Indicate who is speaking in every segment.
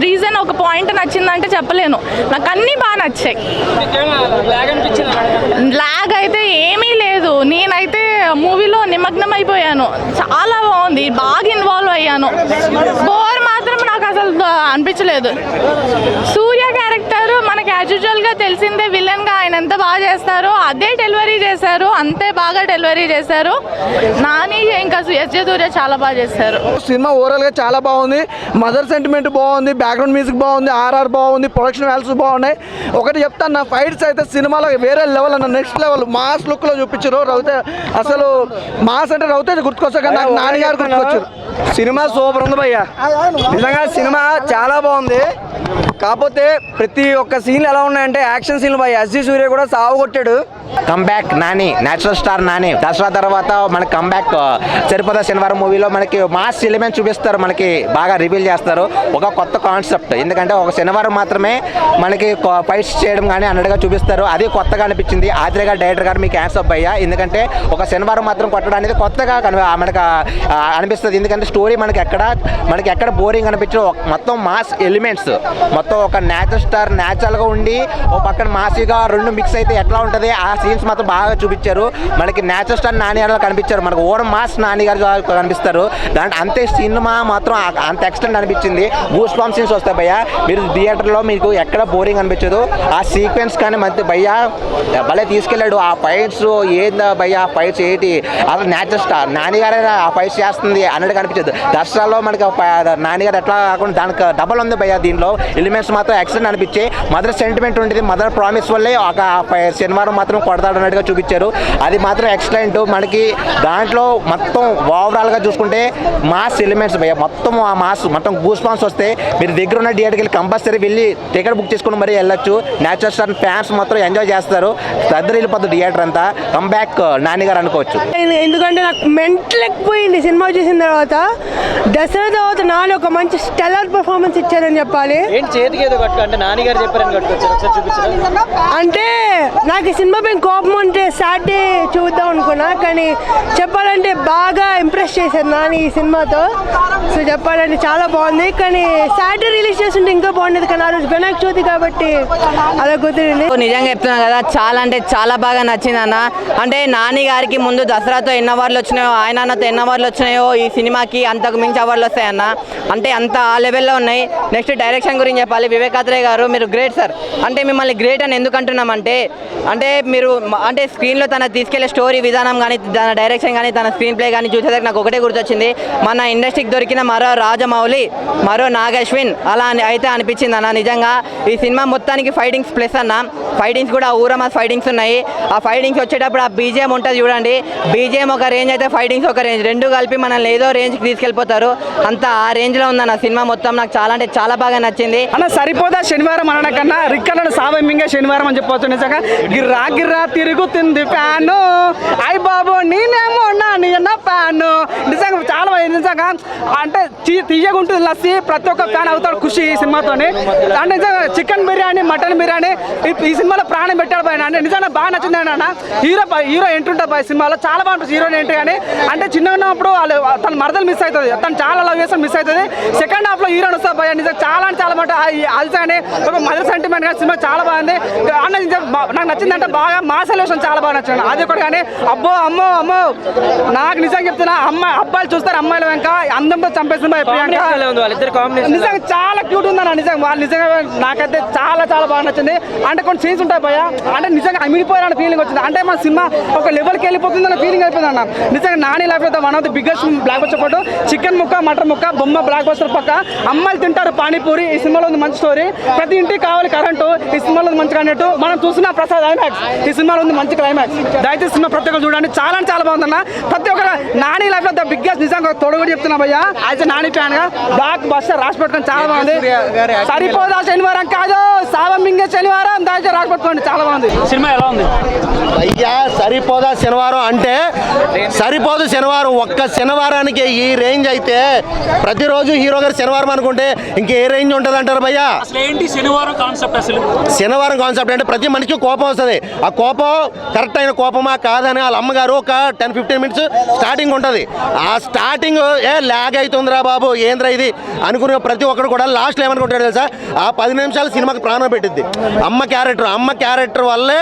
Speaker 1: Reason ఒక point నచ్చిందంటే చెప్పలేను. నాకు అన్నీ బాగా నచ్చాయి. లాగ్ అయితే ఏమీ లేదు. నేనైతే మూవీలో నిమగ్నం అయిపోయాను. చాలా బాగుంది, బాగా ఇన్వాల్వ్ అయ్యాను. బోర్ మాత్రం నాకు అసలు అనిపించలేదు. సూర్య క్యారెక్టర్ మనకి యాజ్ యూజువల్గా తెలిసిందే, విలన్గా ఆయన ఎంత బాగా చేస్తారో అదే డెలివరీ చేశారు, అంతే బాగా డెలివరీ చేశారు. నాని ఇంకా ఎస్జే సూర్య చాలా బాగా చేశారు.
Speaker 2: సినిమా ఓవరాల్గా చాలా బాగుంది. మదర్ సెంటిమెంట్ బాగుంది, బ్యాక్గ్రౌండ్ మ్యూజిక్ బాగుంది, ఆర్ఆర్ బాగుంది, ప్రొడక్షన్ వాల్యూస్ బాగున్నాయి. ఒకటి చెప్తాను, నా ఫైట్స్ అయితే సినిమాలో వేరే లెవెల్ అన్న, నెక్స్ట్ లెవెల్ మాస్ లుక్లో చూపించారు. రవితే అసలు మాస్ అంటే రవితే గుర్తుకొచ్చాక నాకు నాని గారు గుర్తుకొచ్చారు. సినిమా సూపర్ ఉంది భయ్య, నిజంగా సినిమా చాలా బాగుంది. కాకపోతే ప్రతి ఒక్క సీన్లు ఎలా ఉన్నాయంటే యాక్షన్ సీన్లు భయ్య. ఎస్జే సూర్య కూడా సాగు కొట్టాడు.
Speaker 3: Comeback Nani, natural star Nani. Dasara తర్వాత మనకి కంబ్యాక్ సరిపోదా శనివారం మూవీలో మనకి మాస్ ఎలిమెంట్ చూపిస్తారు, మనకి బాగా రివీల్ చేస్తారు. ఒక కొత్త కాన్సెప్ట్, ఎందుకంటే ఒక శనివారం మాత్రమే మనకి ఫైట్స్ చేయడం కానీ అన్నట్టుగా చూపిస్తారు. అది కొత్తగా అనిపించింది. ఆదిరే గారు డైరెక్టర్ గారు మీకు హ్యాండ్స్ అప్ అయ్యా, ఎందుకంటే ఒక శనివారం మాత్రం కొట్టడం అనేది కొత్తగా మనకి అనిపిస్తుంది. ఎందుకంటే స్టోరీ మనకి ఎక్కడ బోరింగ్ అనిపించదు. మొత్తం మాస్ ఎలిమెంట్స్, మొత్తం ఒక నేచురల్ స్టార్ న్యాచురల్గా ఉండి ఒక పక్కన మాసీగా రెండు మిక్స్ అయితే ఎట్లా ఉంటుంది ఆ సీన్స్ మాత్రం బాగా చూపించారు. మనకి నేచురల్ స్టార్ నాని గారు కనిపించారు, మనకు ఓవర్ మాస్ నాని గారు కనిపిస్తారు. దాంట్లో అంతే సినిమా మాత్రం అంత ఎక్స్టెంట్ అనిపించింది. గూస్ బాంబ్ సీన్స్ వస్తాయి భయ్యా, మీరు థియేటర్లో మీకు ఎక్కడ బోరింగ్ అనిపించదు. ఆ సీక్వెన్స్ కానీ మధ్య భయ్యా భలే తీసుకెళ్ళాడు. ఆ ఫైట్స్ ఏందా భయ్యా, ఆ ఫైట్స్ ఏంటి, అసలు నేచురల్ స్టార్ నాని గారే ఆ ఫైట్స్ చేస్తుంది అన్నట్టు కనిపించదు. దసరాలో మనకి నాని గారు ఎట్లా కాకుండా దానికి డబల్ ఉంది భయ్యా. దీనిలో ఎలిమెంట్స్ మాత్రం ఎక్సలెంట్ అనిపించాయి. మదర్ సెంటిమెంట్ ఉంటుంది, మదర్ ప్రామిస్ వల్లే ఒక శనివారం మాత్రం కొడతాడు అన్నట్టుగా చూపించారు. అది మాత్రం ఎక్సలెంట్. మనకి దాంట్లో మొత్తం ఓవరాల్గా చూసుకుంటే మాస్ ఎలిమెంట్స్ భయ్యా, మొత్తం ఆ మాస్ మొత్తం గూస్ బాంబ్స్ వస్తే మీరు దగ్గర ఉన్న థియేటర్కి వెళ్ళి కంపల్సరీ వెళ్ళి టికెట్ బుక్ చేసుకుని మరీ వెళ్ళొచ్చు. నేచురల్ స్టార్ ఫ్యాన్స్ మొత్తం ఎంజాయ్ చేస్తారు. దగ్గర వెళ్ళిపోతుంది థియేటర్ అంతా. కంబ్యాక్ నాని గారు అనుకోవచ్చు.
Speaker 4: ఎందుకంటే నాకు మెంటలెక్కిపోయింది సినిమా చూసిన తర్వాత. దసరా తర్వాత నాని ఒక మంచి స్టెల్లర్ పర్ఫార్మెన్స్ ఇచ్చారని చెప్పాలి. అంటే నాకు ఈ సినిమా పైన కోపం ఉంటే సాటర్డే చూద్దాం అనుకున్నా, కానీ చెప్పాలంటే బాగా ఇంప్రెస్ చేశారు నాని ఈ సినిమాతో. సో చెప్పాలంటే చాలా బాగుంది. కానీ సాటర్డే రిలీజ్ చేస్తుంటే ఇంకా బాగుండేది, కానీ ఆ రోజు వినాయక చవితి కాబట్టి అలా కుదిరింది.
Speaker 5: నిజంగా చెప్తున్నా కదా, చాలా అంటే చాలా బాగా నచ్చింది అన్న. అంటే నాని గారికి ముందు దసరాతో ఎన్ని అవార్డులు వచ్చినాయో, ఆయన అన్నతో ఎన్ని అవార్డులు వచ్చినాయో, ఈ సినిమాకి అంతకు మించి అవార్డులు వస్తాయన్న. అంటే అంత ఆ లెవెల్లో ఉన్నాయి. నెక్స్ట్ డైరెక్షన్ గురించి చెప్పాలి. వివేకాత్రే గారు మీరు గ్రేట్ సార్. అంటే మిమ్మల్ని గ్రేట్ అని ఎందుకు అంటున్నామంటే, అంటే మీరు అంటే స్క్రీన్లో తన తీసుకెళ్లే స్టోరీ విధానం కానీ, తన డైరెక్షన్ కానీ, తన స్క్రీన్ ప్లే కానీ చూసేదానికి నాకు ఒకటే గుర్తొచ్చింది, మన ఇండస్ట్రీకి దొరికిన మరో రాజమౌళి, మరో నాగశ్విన్ అలా అయితే అనిపించింది అన్న. నిజంగా ఈ సినిమా మొత్తానికి ఫైటింగ్స్ ప్లస్ అన్న. ఫైటింగ్స్ కూడా ఊరమాస్ ఫైటింగ్స్ ఉన్నాయి. ఆ ఫైటింగ్స్ వచ్చేటప్పుడు ఆ బీజిఎం ఉంటుంది చూడండి, బీజిఎం ఒక రేంజ్ అయితే ఫైటింగ్స్ ఒక రేంజ్, రెండు కలిపి మనల్ని ఏదో రేంజ్కి తీసుకెళ్ళిపోతారు. అంతా ఆ రేంజ్లో ఉందన్న సినిమా మొత్తం. నాకు చాలా అంటే చాలా బాగా నచ్చింది
Speaker 2: అన్న. సరిపోదా శనివారం అనడం కన్నా రిక్కలను సావమింగే శనివారం అని చెప్పవచ్చు. నిజంగా గిర్రా గిర్రా తిరుగుతుంది ఫ్యాను, అయ్ బాబు నేనేమో నాని అన్న ఫ్యాను. నిజంగా చాలా నిజంగా అంటే తీయగుంటుంది లస్సి. ప్రతి ఒక్క ఫ్యాన్ అవుతాడు ఖుషి ఈ సినిమాతోని. అంటే నిజంగా చికెన్ బిర్యానీ, మటన్ బిర్యానీ ఈ సినిమాలో ప్రాణం పెట్టాడు పైన. అంటే నిజంగా బాగా నచ్చింది అన్న. హీరో ఎంట్రీ ఉంటుంది పై సినిమాలో, చాలా బాగుంటుంది హీరోయిన్ ఎంట్రీ. కానీ అంటే చిన్న ఉన్నప్పుడు వాళ్ళు తన మరదలు మిస్ అవుతుంది, తను చాలా లవ్ చేసి మిస్ అవుతుంది. సెకండ్ హాఫ్లో హీరోయిన్ వస్తుంది భయ. నిజంగా చాలా అంటే చాలా బాగుంటుంది. అది కానీ ఒక మదర్ సెంటిమెంట్ కానీ సినిమా చాలా బాగుంది అన్న. నాకు నచ్చిందంటే బాగా మాస్ ఎలివేషన్ చాలా బాగా నచ్చింది. అది ఒకటి కానీ అబ్బో అమ్మో అమ్మో నాకు నిజంగా చెప్తున్నా, అబ్బాయిలు చూస్తారు అమ్మాయిల వెంక అందంతో చంపేసిన ప్రియాంక. నిజంగా చాలా క్యూట్ ఉందన్న. నిజంగా వాళ్ళు నిజంగా నాకైతే చాలా చాలా బాగా నచ్చింది. అంటే కొన్ని సీన్స్ ఉంటాయి భయ, అంటే నిజంగా అమిడిపోయారన్న ఫీలింగ్ వచ్చింది. అంటే మన సినిమా ఒక లెవెల్కి వెళ్ళిపోతుందన్న ఫీలింగ్ అయిపోయింది అన్న. నిజంగా నాని లైఫ్ లో one of the biggest block buster photo. Chicken ముక్క, మటన్ ముక్క, బొమ్మ బ్లాక్ బస్టర్ పక్క. అమ్మాయిలు తింటారు పానీపూరి. ఈ సినిమాలో ఉంది మంచి స్టోరీ. ప్రతి ఇంటికి కావాలి కరెంటు. ఈ సినిమాలో ఉంది మంచిగా అన్నట్టు. మనం చూసిన ప్రసాద్ ఐమాక్స్ ఈ సినిమాలో ఉంది మంచి క్లైమాక్స్. దయచేసి సినిమా ప్రతి ఒక్కరు చూడండి, చాలా అంటే చాలా బాగుందన్న. ప్రతి ఒక్కరు నాని లైఫ్ లో ద బిగ్గెస్ట్ నిజంగా తోడు కూడా చెప్తున్నా భయ్యా. యాజ్ ఎ నాని ఫ్యాన్ గా బ్లాక్ బస్టర్ రాసి పెట్టుకొని చాలా బాగుంది. సరిపోదా శనివారం కాదు, సావమింగే శనివారం, దయచేసి రాసి పెట్టుకోండి, చాలా బాగుంది. సినిమా ఎలా ఉంది
Speaker 3: అయ్యా? సరిపోదా శనివారం అంటే సరిపోదు శనివారం. ఒక్క శనివారానికి ఈ రేంజ్ అయితే ప్రతిరోజు హీరో గారు శనివారం అనుకుంటే ఇంకే రేంజ్ ఉంటుంది అంటారు భయ్యా.
Speaker 6: శనివారం కాన్సెప్ట్ అసలు
Speaker 3: శనివారం కాన్సెప్ట్ అంటే ప్రతి మనిషికి కోపం వస్తుంది. ఆ కోపం కరెక్ట్ అయిన కోపమా కాదని వాళ్ళ అమ్మగారు ఒక 10-15 మినిట్స్ స్టార్టింగ్ ఉంటుంది. ఆ స్టార్టింగ్
Speaker 7: ల్యాగ్ అవుతుందిరా బాబు ఏంద్రా ఇది అనుకునే ప్రతి ఒక్కరు కూడా లాస్ట్లో ఏమనుకుంటాడు తెలుసా, ఆ 10 నిమిషాలు సినిమాకి ప్రాణం పెట్టిద్ది అమ్మ క్యారెక్టర్ వల్లే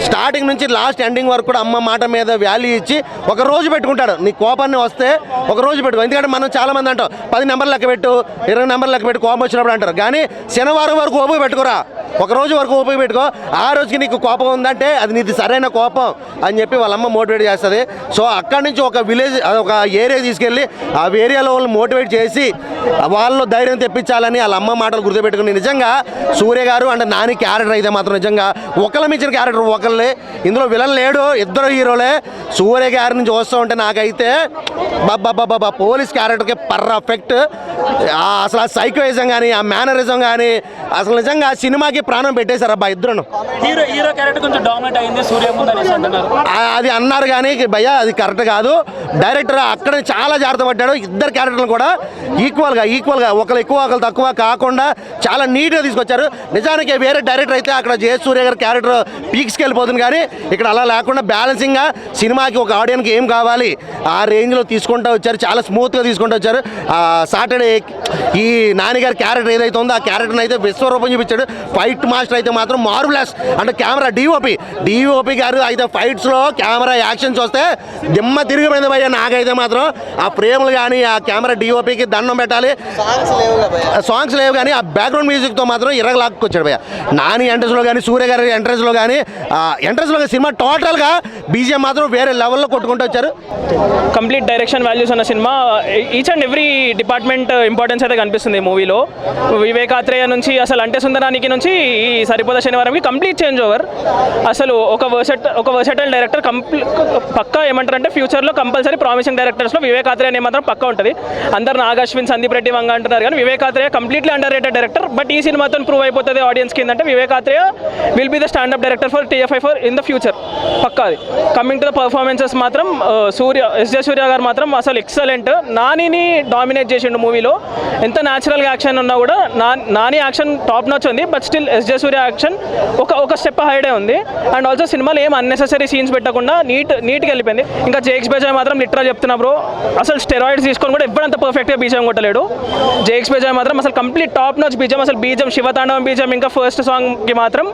Speaker 7: స్టార్టింగ్ నుంచి లాస్ట్ ఎండింగ్ వరకు కూడా అమ్మ మాట మీద వాల్యూ ఇచ్చి ఒక రోజు పెట్టుకుంటాడు. నీ కోపాన్ని వస్తే ఒక రోజు పెట్టుకో. ఎందుకంటే మనం చాలా మంది అంటాం 10 నెంబర్లు లెక్క పెట్టు, 20 నెంబర్లు లెక్క పెట్టు కోపం వచ్చినప్పుడు అంటారు. కానీ శనివారం వరకు ఓపిక పెట్టుకోరా, ఒక రోజు వరకు ఓపిక పెట్టుకో. ఆ రోజుకి నీకు కోపం ఉందంటే అది నీది సరైన కోపం అని చెప్పి వాళ్ళమ్మ మోటివేట్ చేస్తుంది. సో అక్కడి నుంచి ఒక విలేజ్ ఒక ఏరియా తీసుకెళ్ళి ఆ ఏరియాలో వాళ్ళు మోటివేట్ చేసి వాళ్ళు ధైర్యం తెప్పించాలని వాళ్ళ అమ్మ మాటలు గుర్తుపెట్టుకుని నిజంగా సూర్య గారు అంటే నాని క్యారెక్టర్ అయితే మాత్రం నిజంగా ఒకళ్ళ మించిన క్యారెక్టర్ ఒకళ్ళే. ఇందులో విలన్ లేడు, ఇద్దరు హీరోలే. సూర్య గారి నుంచి వస్తూ ఉంటే నాకైతే బాబా పోలీస్ క్యారెక్టర్కి పర్ఫెక్ట్. అసలు ఆ సైకోయిజం కానీ ఆ మేనరిజం కానీ అసలు నిజంగా సినిమాకి ప్రాణం పెట్టేశారు అబ్బా ఇద్దరు.
Speaker 6: హీరో క్యారెక్టర్ కొంచెం డామినేట్ అయింది సూర్య ముందు అనేసి అంటున్నారు.
Speaker 7: అది అన్నారు కానీ భయ్యా అది కరెక్ట్ కాదు. డైరెక్టర్ అక్కడ చాలా జాగ్రత్త పడ్డాడు. ఇద్దరు క్యారెక్టర్లు కూడా ఈక్వల్గా ఒకరు ఎక్కువ ఒకరు తక్కువ కాకుండా చాలా నీట్గా తీసుకొచ్చారు. నిజానికి వేరే డైరెక్టర్ అయితే అక్కడ సూర్య గారి క్యారెక్టర్ పీక్స్కి వెళ్ళిపోతుంది. కానీ ఇక్కడ అలా లేకుండా బ్యాలెన్సింగ్గా సినిమాకి ఒక ఆడియన్కి ఏం కావాలి ఆ రేంజ్లో తీసుకుంటూ వచ్చారు. చాలా స్మూత్గా తీసుకుంటూ వచ్చారు. సాటర్డే ఈ నాన్నగారి క్యారెక్టర్ ఏదైతే ఉందో ఆ క్యారెక్టర్ని అయితే విశ్వరూపం చూపించాడు. ఫైట్ మాస్టర్ అయితే మాత్రం మార్వెలస్. అంటే కెమెరా డిఓపి గారు అయితే ఫైట్స్లో కెమెరా యాక్షన్స్ వస్తే దిమ్మ తిరిగిపోయింది భయ్య. నాకైతే మాత్రం ఆ ఫ్రేమ్లు కానీ ఆ కెమెరా డిఓపికి దండం పెట్టాలి. సాంగ్స్ లేవు కానీ ఆ బ్యాక్గ్రౌండ్ మ్యూజిక్తో మాత్రం ఇరగలాక్కొచ్చాడు భయ్య. నాని ఎంట్రెన్స్లో కానీ సూర్య గారి ఎంట్రెన్స్లో కానీ సినిమా టోటల్గా బీజిఎం మాత్రం వేరే లెవెల్లో కొట్టుకుంటూ వచ్చారు.
Speaker 8: కంప్లీట్ డైరెక్షన్ వాల్యూస్ ఉన్న cinema. Each and every department importance అయితే కనిపిస్తుంది ఈ మూవీలో. వివేకాత్రేయ నుంచి అసలు అంటే సుందరానికి నుంచి ఈ సరిపోదా శనివారంకి కంప్లీట్ చేంజ్ ఓవర్. అసలు ఒక వర్సటైల్ డైరెక్టర్ పక్కా ఏమంటారంటే ఫ్యూచర్లో కంపల్సరీ ప్రామిసింగ్ డైరెక్టర్స్లో వివేకాత్రేయ అనే మాత్రం పక్కా ఉంటుంది. అందరు నాగశ్విన్, సందీప్ రెడ్డి వంగ అంటున్నారు కానీ Vivekatreya completely under rated director. But ఈ సినిమాతో ప్రూవ్ అయిపోతుంది ఆడియన్స్ కింద అంటే Vivekatreya will be the stand up director for TFI for in the future పక్కా. అది కమింగ్ టు ద పర్ఫార్మెన్సెస్ మాత్రం ఎస్జే సూర్య గారు మాత్రం అసలు ఎక్సలెంట్. నానిని డామినేట్ చేసిండు మూవీలో. ఎంత న్యాచురల్గా యాక్షన్ ఉన్నా కూడా నాని యాక్షన్ టాప్ నాచ్ ఉంది. But still SJ Surya action ఒక స్టెప్ హైడే ఉంది. అండ్ ఆల్సో సినిమాలో ఏం అన్నెసెసరీ సీన్స్ పెట్టకుండా నీట్గా వెళ్ళిపోయింది. ఇంకా జేక్స్ బేజాయ్ మాత్రం లిటరల్ చెప్తున్నా బ్రో, అసలు స్టెరాయిడ్స్ తీసుకొని కూడా ఎప్పుడంత పర్ఫెక్ట్గా బీజం కొట్టలేడు. జేక్స్ బేజాయ్ మాత్రం అసలు కంప్లీట్ టాప్ నాచ్ బీజం. అసలు బీజం శివతాండవం బీజం ఇంకా ఫస్ట్ సాంగ్కి మాత్రం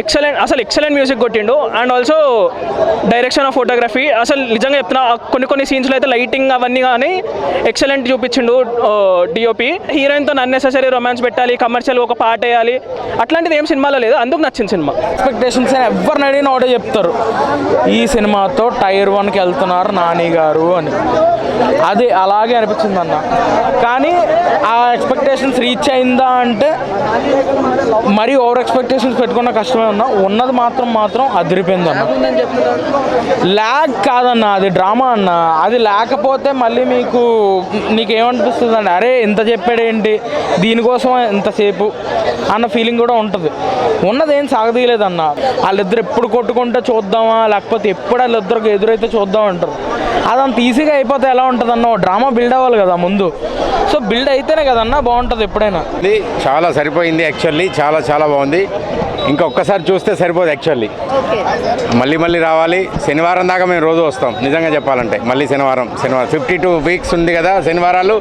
Speaker 8: ఎక్సలెంట్ మ్యూజిక్ కొట్టిండు. And also direction of photography అసలు నిజంగా చెప్తున్నా కొన్ని సీన్స్లో అయితే లైటింగ్ అవన్నీ కానీ ఎక్సలెంట్ చూపించిండు డిఓపి. హీరోయిన్తో అన్నెసెసరీ రొమాన్స్ పెట్టాలి, కమర్షియల్ ఒక పాట వేయాలి, అట్లాంటిది ఏం సినిమాలో లేదు. అందుకు నచ్చింది సినిమా.
Speaker 2: ఎక్స్పెక్టేషన్స్ ఎవరిని అడిగినా ఒకటే చెప్తారు, ఈ సినిమాతో టైర్ 1కి వెళ్తున్నారు నాని గారు అని. అది అలాగే అనిపించింది అన్న. కానీ ఆ ఎక్స్పెక్టేషన్స్ రీచ్ అయిందా అంటే మరీ ఓవర్ ఎక్స్పెక్టేషన్స్ పెట్టుకున్న కష్టమే ఉన్నా. ఉన్నది మాత్రం అదిరిపోయింది అన్న. ల్యాగ్ కాదన్న, అది డ్రామా అన్న. అది లేకపోతే మళ్ళీ నీకేమనిపిస్తుంది అండి, అరే ఇంత చెప్పాడేంటి దీనికోసం ఎంతసేపు అన్న ఫీలింగ్ కూడా ఉంటుంది. ఉన్నదేం సాగదీయలేదన్న. వాళ్ళిద్దరు ఎప్పుడు కొట్టుకుంటే చూద్దామా, లేకపోతే ఎప్పుడు వాళ్ళిద్దరికి ఎదురైతే చూద్దాం అంటారు. అదంత ఈజీగా అయిపోతే ఎలా ఉంటుంది అన్న? డ్రామా బిల్డ్ అవ్వాలి కదా ముందు. సో బిల్డ్ అయితేనే కదన్నా బాగుంటుంది ఎప్పుడైనా.
Speaker 9: చాలా సరిపోయింది యాక్చువల్లీ, చాలా బాగుంది. ఇంకొకసారి చూస్తే సరిపోదు యాక్చువల్లీ. మళ్ళీ రావాలి. శనివారం దాకా మేము రోజు వస్తాం నిజంగా చెప్పాలంటే. మళ్ళీ శనివారం 52 వీక్స్ ఉంది కదా శనివారాలు.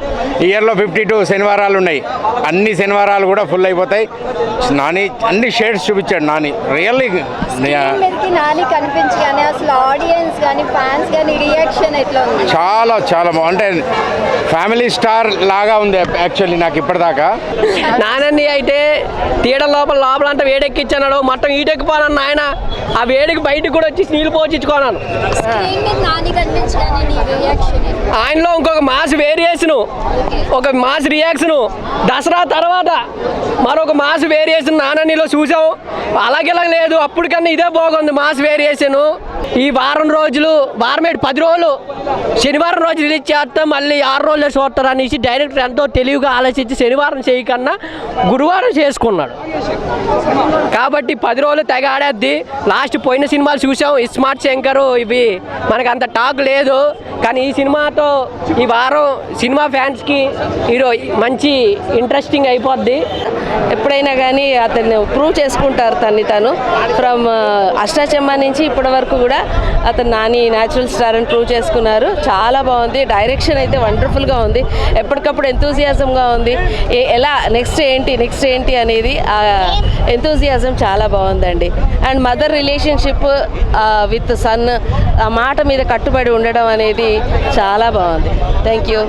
Speaker 9: ఇయర్లో 52 శనివారాలు ఉన్నాయి. అన్ని శనివారాలు కూడా ఫుల్ అయిపోతాయి. నాని అన్ని షేడ్స్ చూపించాడు నాని. రియల్లీ
Speaker 10: నాని కనిపించి కానీ అసలు ఆడియన్స్ కానీ ఫ్యాన్స్ కానీ రియాక్షన్ ఎట్లా ఉంది?
Speaker 9: చాలా బాగుంది. అంటే ఫ్యామిలీ స్టార్ లాగా ఉంది యాక్చువల్లీ నాకు ఇప్పటిదాకా.
Speaker 5: నానన్ని అయితే థియేటర్ లోపల అంటే వేడెక్కిచ్చాడు, మొత్తం ఈటెక్కిపోనాను ఆయన. ఆ వేడికి బయటకు కూడా వచ్చి నీళ్ళు పోచిచ్చుకోనాను. ఆయనలో ఇంకొక మాస్ వేరియేషను, ఒక మాస్ రియాక్షను. దసరా తర్వాత మరొక మాస్ వేరియేషన్ నానన్నీలో చూసాం. అలాగే లేదు, అప్పటికన్నా ఇదే బాగుంది మాస్ వేరియేషను. ఈ వారం రోజులు 10 రోజులు శనివారం రోజు రిలీజ్ చేస్తాం, మళ్ళీ 6 రోజులు చూస్తారు అనేసి డైరెక్టర్ ఎంతో తెలివిగా ఆలోచించి శనివారం చేయకన్నా గురువారం చేసుకున్నాడు. కాబట్టి 10 రోజులు తెగ ఆడేద్ది. లాస్ట్ పోయిన సినిమాలు చూసాం, ఇస్మార్ట్ శంకరు, ఇవి మనకు అంత టాక్ లేదు. కానీ ఈ సినిమాతో ఈ వారం సినిమా ఫ్యాన్స్కి హీరో మంచి ఇంట్రెస్టింగ్ అయిపోద్ది.
Speaker 11: ఎప్పుడైనా కానీ అతన్ని ప్రూవ్ చేసుకుంటారు తను ఫ్రమ్ అష్టాచెమ్మ నుంచి ఇప్పటి వరకు కూడా
Speaker 4: కూడా అతను నాని న్యాచురల్ స్టార్ అని ప్రూవ్ చేసుకున్నారు. చాలా బాగుంది. డైరెక్షన్ అయితే వండర్ఫుల్గా ఉంది. ఎప్పటికప్పుడు ఎంతూజియాజంగా ఉంది. ఎలా నెక్స్ట్ ఏంటి అనేది ఆ ఎంతూజియాజం చాలా బాగుందండి. And mother relationship with son ఆ మాట మీద కట్టుబడి ఉండడం అనేది చాలా బాగుంది. Thank you.